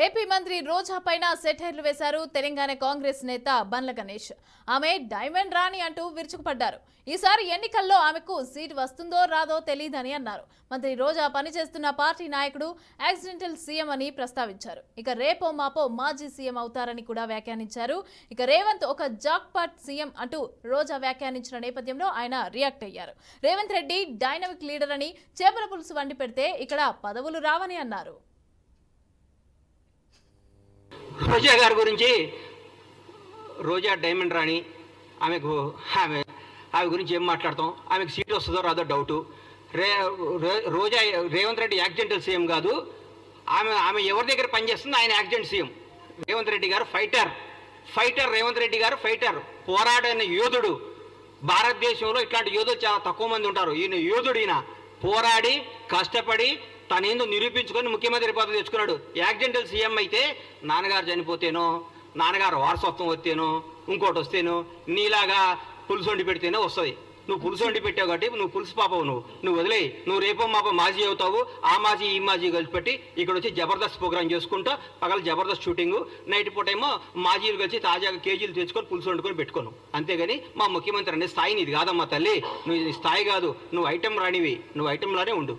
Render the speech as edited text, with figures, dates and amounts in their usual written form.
AP మంత్రి రోజా పైన సెటైర్లు వేశారు తెలంగాణ కాంగ్రెస్ నేత బండ్ల గణేష్. ఆమె డైమండ్ రాణి అంటూ విరుచుకుపడ్డారు. ఈసారి ఎన్నికల్లో ఆమెకు సీట్ వస్తుందో రాదో తెలియదని అన్నారు. మంత్రి రోజా పనిచేస్తున్న పార్టీ నాయకుడు యాక్సిడెంటల్ సీఎం అని ప్రస్తావించారు. ఇక రేపో మాపో మాజీ సీఎం అవుతారని కూడా వ్యాఖ్యానించారు. ఇక రేవంత్ ఒక జాక్పాట్ సీఎం అంటూ రోజా వ్యాఖ్యానించిన నేపథ్యంలో ఆయన రియాక్ట్ అయ్యారు. రేవంత్ రెడ్డి డైనమిక్ లీడర్ అని చేపల పులుసు వండి పెడితే ఇక్కడ పదవులు రావని అన్నారు. రోజా గారి గురించి, రోజా డైమండ్ రాణి, ఆమె గురించి ఏం మాట్లాడతాం? ఆమెకు సీట్ వస్తుందో రాదో డౌటు. రోజా రేవంత్ రెడ్డి యాక్సిడెంటల్ సీఎం కాదు. ఆమె ఎవరి దగ్గర పనిచేస్తుంది? ఆయన యాక్సిడెంట్ సీఎం. రేవంత్ రెడ్డి గారు ఫైటర్ రేవంత్ రెడ్డి గారు ఫైటర్, పోరాడిన యోధుడు. భారతదేశంలో ఇట్లాంటి యోధులు చాలా తక్కువ మంది ఉంటారు. ఈయన యోధుడు. ఈయన పోరాడి కష్టపడి తనేందో నిరూపించుకొని ముఖ్యమంత్రి పదవి తెచ్చుకున్నాడు. యాక్సిడెంటల్ సీఎం అయితే నాన్నగారు చనిపోతేనో, నాన్నగారు వారసత్వం వస్తేనో, ఇంకోటి వస్తేనో, నీలాగా పులుసు వండి పెడితేనే వస్తుంది. నువ్వు పులుసు వండి పెట్టావు కాబట్టి నువ్వు పులుసు పాపవు. నువ్వు వదిలేయి. నువ్వు రేపో మాపో మాజీ అవుతావు. ఆ మాజీ ఈ మాజీ కలిసి పెట్టి ఇక్కడ వచ్చి జబర్దస్త్ ప్రోగ్రామ్ చేసుకుంటూ పగల జబర్దస్త్ షూటింగు, నైట్ పూట ఏమో మాజీలు కలిసి తాజాగా కేజీలు తెచ్చుకొని పులుసు వండుకొని పెట్టుకోను. అంతేగాని మా ముఖ్యమంత్రి అనే స్థాయి నీది కాదమ్మా తల్లి. నువ్వు స్థాయి కాదు. నువ్వు ఐటెం రానివి. నువ్వు ఐటెంలానే ఉండు.